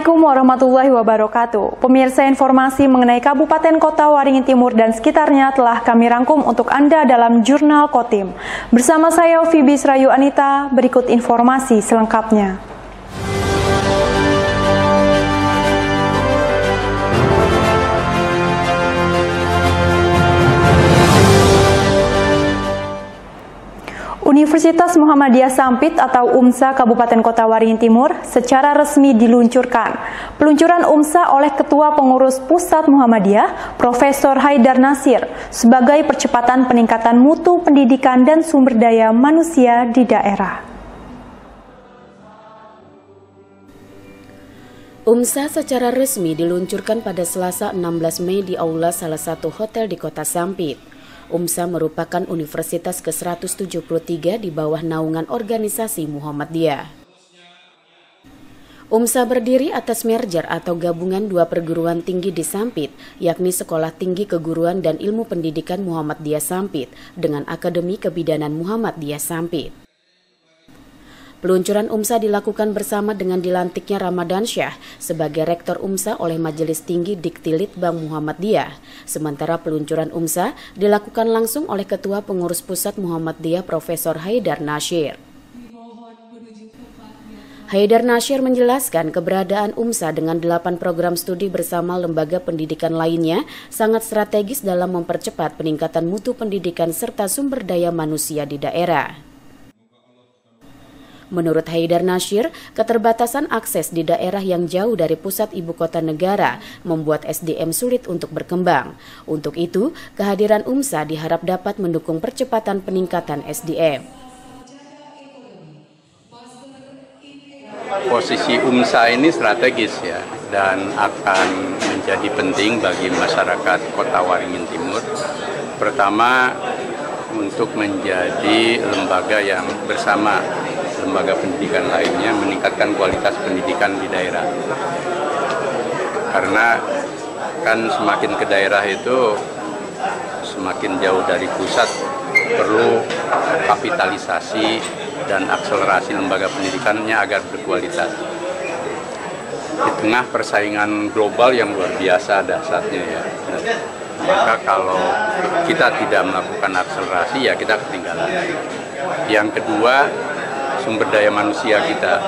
Assalamualaikum warahmatullahi wabarakatuh. Pemirsa, informasi mengenai Kabupaten Kota Waringin Timur dan sekitarnya telah kami rangkum untuk Anda dalam Jurnal Kotim. Bersama saya Fibi Srayu Anita, berikut informasi selengkapnya. Universitas Muhammadiyah Sampit atau UMSA Kabupaten Kota Waringin Timur secara resmi diluncurkan. Peluncuran UMSA oleh Ketua Pengurus Pusat Muhammadiyah, Profesor Haidar Nasir, sebagai percepatan peningkatan mutu pendidikan dan sumber daya manusia di daerah. UMSA secara resmi diluncurkan pada Selasa 16 Mei di aula salah satu hotel di Kota Sampit. UMSA merupakan universitas ke-173 di bawah naungan organisasi Muhammadiyah. UMSA berdiri atas merger atau gabungan dua perguruan tinggi di Sampit, yakni Sekolah Tinggi Keguruan dan Ilmu Pendidikan Muhammadiyah Sampit dengan Akademi Kebidanan Muhammadiyah Sampit. Peluncuran UMSA dilakukan bersama dengan dilantiknya Ramadan Syah sebagai Rektor UMSA oleh Majelis Tinggi Diktilit Bank Muhammadiyah. Sementara peluncuran UMSA dilakukan langsung oleh Ketua Pengurus Pusat Muhammadiyah Profesor Haidar Nasir. Haidar Nasir menjelaskan keberadaan UMSA dengan 8 program studi bersama lembaga pendidikan lainnya sangat strategis dalam mempercepat peningkatan mutu pendidikan serta sumber daya manusia di daerah. Menurut Haidar Nasir, keterbatasan akses di daerah yang jauh dari pusat ibu kota negara membuat SDM sulit untuk berkembang. Untuk itu, kehadiran UMSA diharap dapat mendukung percepatan peningkatan SDM. Posisi UMSA ini strategis ya, dan akan menjadi penting bagi masyarakat Kota Waringin Timur. Pertama, untuk menjadi lembaga yang bersama lembaga pendidikan lainnya meningkatkan kualitas pendidikan di daerah. Karena kan semakin ke daerah itu semakin jauh dari pusat, perlu kapitalisasi dan akselerasi lembaga pendidikannya agar berkualitas. Di tengah persaingan global yang luar biasa dahsyatnya ya. Maka kalau kita tidak melakukan akselerasi ya kita ketinggalan. Yang kedua, sumber daya manusia kita.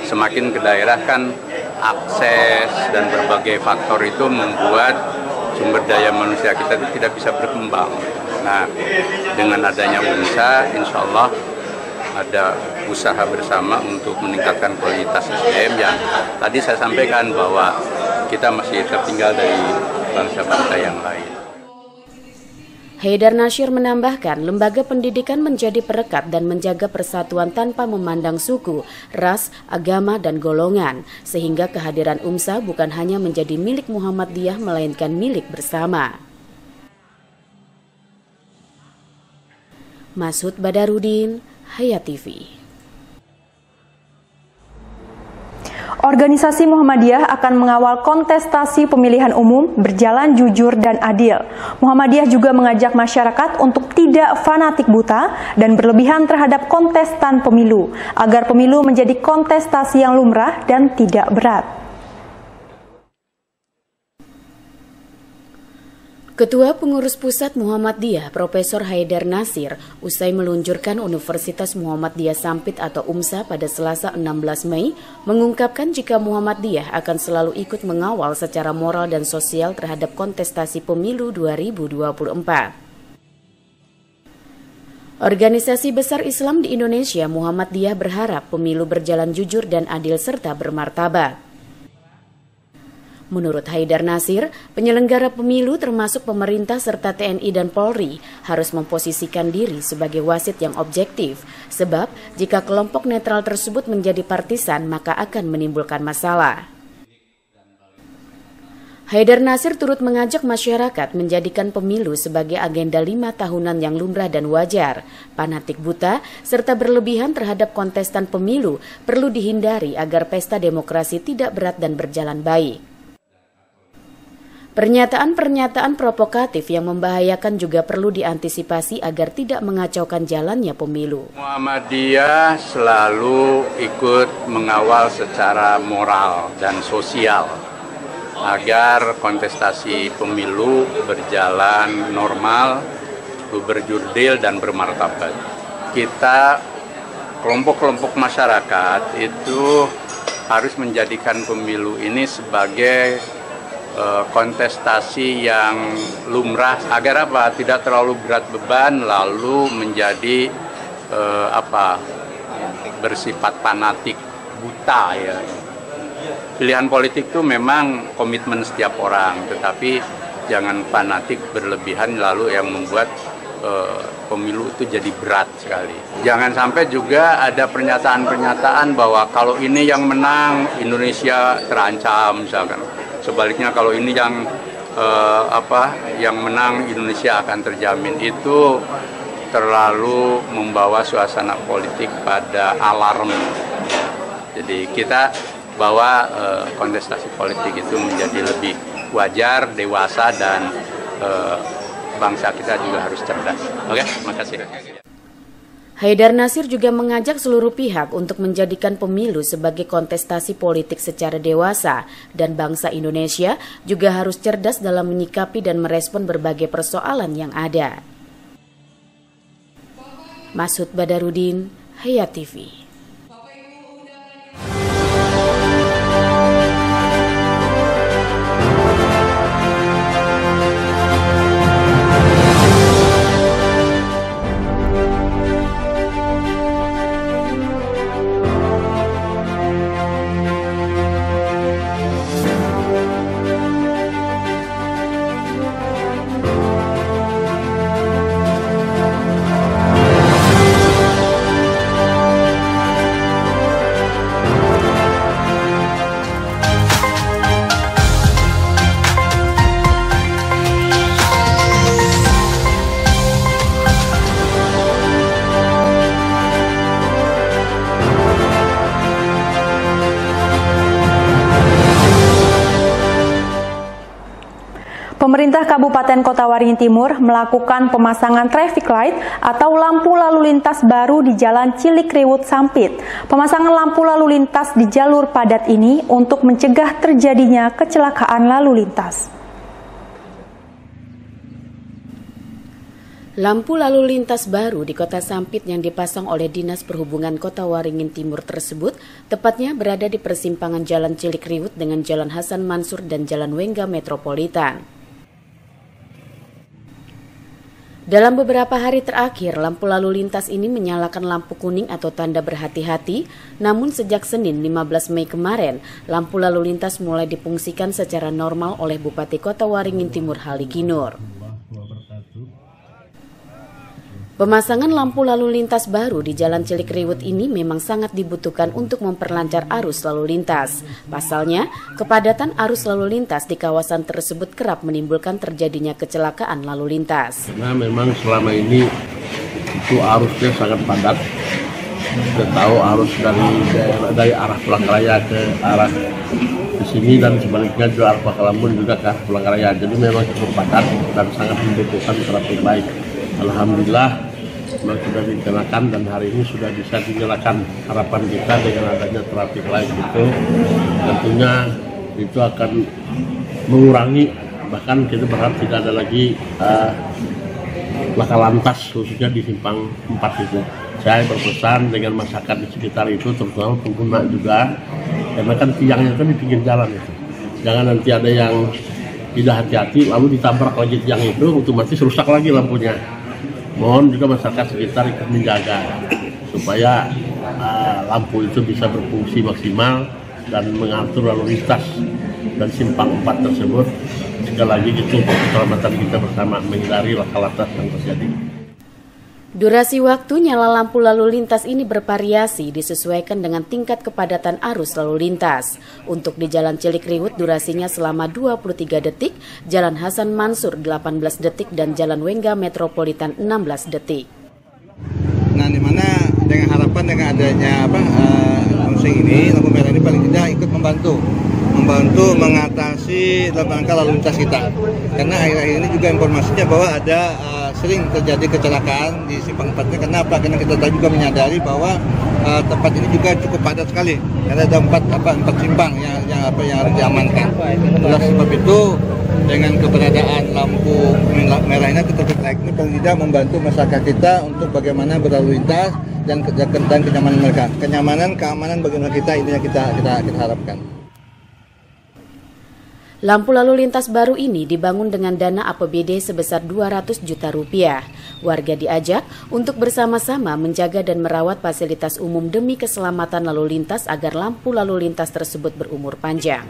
Semakin ke daerah kan akses dan berbagai faktor itu membuat sumber daya manusia kita itu tidak bisa berkembang. Nah, dengan adanya UMSA, insya Allah ada usaha bersama untuk meningkatkan kualitas SDM yang tadi saya sampaikan bahwa kita masih tertinggal dari bangsa-bangsa yang lain. Haidar Nasir menambahkan, lembaga pendidikan menjadi perekat dan menjaga persatuan tanpa memandang suku, ras, agama, dan golongan, sehingga kehadiran UMSA bukan hanya menjadi milik Muhammadiyah, melainkan milik bersama. Masud Badarudin, Hayat TV. Organisasi Muhammadiyah akan mengawal kontestasi pemilihan umum berjalan jujur dan adil. Muhammadiyah juga mengajak masyarakat untuk tidak fanatik buta dan berlebihan terhadap kontestan pemilu, agar pemilu menjadi kontestasi yang lumrah dan tidak berat. Ketua Pengurus Pusat Muhammadiyah Profesor Haidar Nasir usai meluncurkan Universitas Muhammadiyah Sampit atau UMSA pada Selasa 16 Mei mengungkapkan jika Muhammadiyah akan selalu ikut mengawal secara moral dan sosial terhadap kontestasi pemilu 2024. Organisasi besar Islam di Indonesia Muhammadiyah berharap pemilu berjalan jujur dan adil serta bermartabat. Menurut Haidar Nasir, penyelenggara pemilu termasuk pemerintah serta TNI dan Polri harus memposisikan diri sebagai wasit yang objektif, sebab jika kelompok netral tersebut menjadi partisan maka akan menimbulkan masalah. Haidar Nasir turut mengajak masyarakat menjadikan pemilu sebagai agenda 5 tahunan yang lumrah dan wajar. Fanatik buta serta berlebihan terhadap kontestan pemilu perlu dihindari agar pesta demokrasi tidak berat dan berjalan baik. Pernyataan-pernyataan provokatif yang membahayakan juga perlu diantisipasi agar tidak mengacaukan jalannya pemilu. Muhammadiyah selalu ikut mengawal secara moral dan sosial agar kontestasi pemilu berjalan normal, berjurdil dan bermartabat. Kita kelompok-kelompok masyarakat itu harus menjadikan pemilu ini sebagai kontestasi yang lumrah agar tidak terlalu berat beban lalu menjadi bersifat fanatik buta ya. Pilihan politik itu memang komitmen setiap orang, tetapi jangan fanatik berlebihan lalu yang membuat pemilu itu jadi berat sekali. Jangan sampai juga ada pernyataan-pernyataan bahwa kalau ini yang menang Indonesia terancam misalkan. Sebaliknya kalau ini yang menang Indonesia akan terjamin. Itu terlalu membawa suasana politik pada alarm. Jadi kita bawa kontestasi politik itu menjadi lebih wajar, dewasa, dan bangsa kita juga harus cerdas. Oke, terima kasih. Haidar Nasir juga mengajak seluruh pihak untuk menjadikan pemilu sebagai kontestasi politik secara dewasa dan bangsa Indonesia juga harus cerdas dalam menyikapi dan merespon berbagai persoalan yang ada. Masud Badarudin, Hayat TV. Pemerintah Kabupaten Kota Waringin Timur melakukan pemasangan traffic light atau lampu lalu lintas baru di Jalan Cilikriwut Sampit. Pemasangan lampu lalu lintas di jalur padat ini untuk mencegah terjadinya kecelakaan lalu lintas. Lampu lalu lintas baru di Kota Sampit yang dipasang oleh Dinas Perhubungan Kota Waringin Timur tersebut tepatnya berada di persimpangan Jalan Cilikriwut dengan Jalan Hasan Mansur dan Jalan Wengga Metropolitan. Dalam beberapa hari terakhir, lampu lalu lintas ini menyalakan lampu kuning atau tanda berhati-hati, namun sejak Senin 15 Mei kemarin, lampu lalu lintas mulai difungsikan secara normal oleh Bupati Kota Waringin Timur Haliginur. Pemasangan lampu lalu lintas baru di Jalan Cilikriwut ini memang sangat dibutuhkan untuk memperlancar arus lalu lintas. Pasalnya, kepadatan arus lalu lintas di kawasan tersebut kerap menimbulkan terjadinya kecelakaan lalu lintas. Nah, memang selama ini itu arusnya sangat padat. Kita tahu arus dari arah Palangkaraya ke arah di sini dan sebaliknya juga arah Pakalambun juga ke arah Palangkaraya. Jadi memang cukup padat dan sangat membutuhkan traffic light. Alhamdulillah memang sudah dikenakan dan hari ini sudah bisa dinyalakan. Harapan kita dengan adanya traffic light itu tentunya itu akan mengurangi, bahkan kita berharap tidak ada lagi laka lantas khususnya di simpang 4 itu. Saya berpesan dengan masyarakat di sekitar itu, terutama pengguna juga, karena kan tiangnya kan di pinggir jalan itu. Jangan nanti ada yang tidak hati-hati lalu ditabrak lagi tiang itu, otomatis rusak lagi lampunya. Mohon juga masyarakat sekitar ikut menjaga supaya lampu itu bisa berfungsi maksimal dan mengatur lalu lintas dan simpang 4 tersebut. Sekali lagi itu keselamatan kita bersama, menghindari laka lantas yang terjadi. Durasi waktu nyala lampu lalu lintas ini bervariasi disesuaikan dengan tingkat kepadatan arus lalu lintas. Untuk di Jalan Cilikriwut durasinya selama 23 detik, Jalan Hasan Mansur 18 detik, dan Jalan Wengga Metropolitan 16 detik. Nah, di mana dengan harapan dengan adanya launching ini, lampu merah ini paling tidak ikut membantu membantu mengatasi dalam rangka lalu lintas kita. Karena akhir-akhir ini juga informasinya bahwa ada sering terjadi kecelakaan di simpang 4 ini. Kenapa? Karena kita juga menyadari bahwa tempat ini juga cukup padat sekali. Karena ada empat simpang yang harus diamankan. Oleh sebab itu, dengan keberadaan lampu merah ini atau traffic light ini paling tidak membantu masyarakat kita untuk bagaimana berlalu lintas dan kenyamanan mereka. Kenyamanan, keamanan bagi kita ini yang kita harapkan. Lampu lalu lintas baru ini dibangun dengan dana APBD sebesar 200 juta rupiah. Warga diajak untuk bersama-sama menjaga dan merawat fasilitas umum demi keselamatan lalu lintas agar lampu lalu lintas tersebut berumur panjang.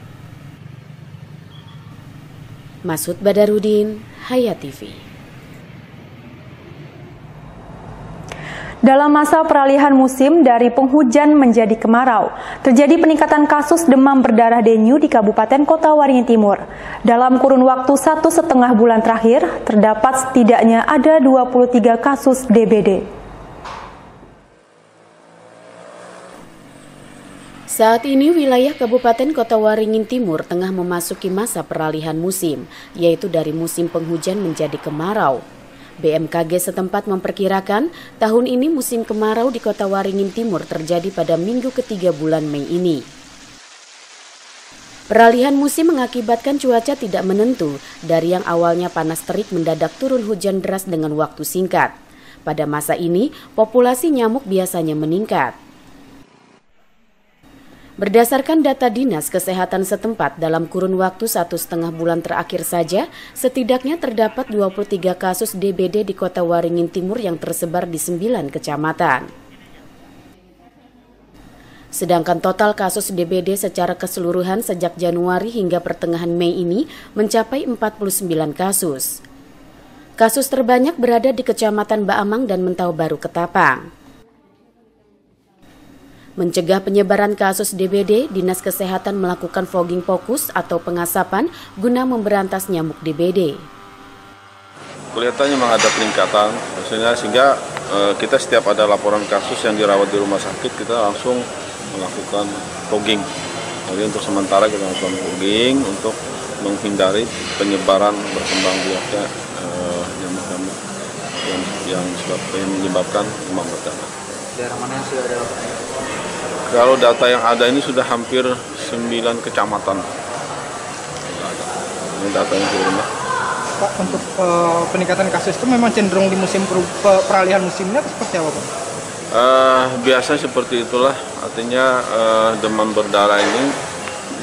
Masud Badarudin, Hayat TV. Dalam masa peralihan musim dari penghujan menjadi kemarau, terjadi peningkatan kasus demam berdarah dengue di Kabupaten Kota Waringin Timur. Dalam kurun waktu 1,5 bulan terakhir, terdapat setidaknya ada 23 kasus DBD. Saat ini wilayah Kabupaten Kota Waringin Timur tengah memasuki masa peralihan musim, yaitu dari musim penghujan menjadi kemarau. BMKG setempat memperkirakan tahun ini musim kemarau di Kota Waringin Timur terjadi pada minggu ketiga bulan Mei ini. Peralihan musim mengakibatkan cuaca tidak menentu, dari yang awalnya panas terik mendadak turun hujan deras dengan waktu singkat. Pada masa ini, populasi nyamuk biasanya meningkat. Berdasarkan data Dinas Kesehatan setempat, dalam kurun waktu 1,5 bulan terakhir saja, setidaknya terdapat 23 kasus DBD di Kota Waringin Timur yang tersebar di 9 kecamatan. Sedangkan total kasus DBD secara keseluruhan sejak Januari hingga pertengahan Mei ini mencapai 49 kasus. Kasus terbanyak berada di Kecamatan Baamang dan Mentau Baru Ketapang. Mencegah penyebaran kasus DBD, Dinas Kesehatan melakukan fogging fokus atau pengasapan guna memberantas nyamuk DBD. Kelihatannya memang ada peningkatan, sehingga kita setiap ada laporan kasus yang dirawat di rumah sakit, kita langsung melakukan fogging. Jadi untuk sementara kita melakukan fogging untuk menghindari penyebaran berkembang biaknya nyamuk-nyamuk yang menyebabkan demam berdarah. Daerah mana yang sudah ada? Kalau data yang ada ini sudah hampir 9 kecamatan. Ini data yang sudah. Pak, untuk peningkatan kasus itu memang cenderung di musim peralihan musimnya seperti apa, Pak? Biasa seperti itulah, artinya demam berdarah ini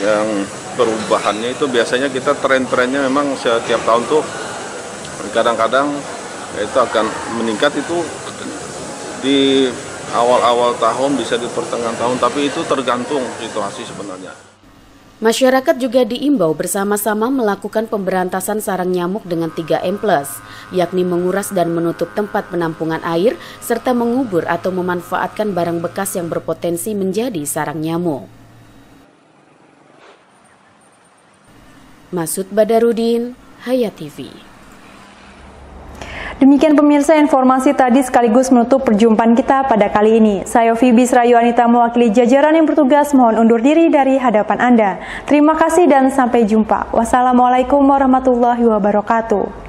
yang perubahannya itu biasanya kita tren-trennya memang setiap tahun tuh kadang-kadang itu akan meningkat itu di awal-awal tahun, bisa di pertengahan tahun, tapi itu tergantung situasi sebenarnya. Masyarakat juga diimbau bersama-sama melakukan pemberantasan sarang nyamuk dengan 3M+, yakni menguras dan menutup tempat penampungan air, serta mengubur atau memanfaatkan barang bekas yang berpotensi menjadi sarang nyamuk. Masud Badarudin, Hayat TV. Demikian pemirsa, informasi tadi sekaligus menutup perjumpaan kita pada kali ini. Saya Fibis Rayu Anita mewakili jajaran yang bertugas mohon undur diri dari hadapan Anda. Terima kasih dan sampai jumpa. Wassalamualaikum warahmatullahi wabarakatuh.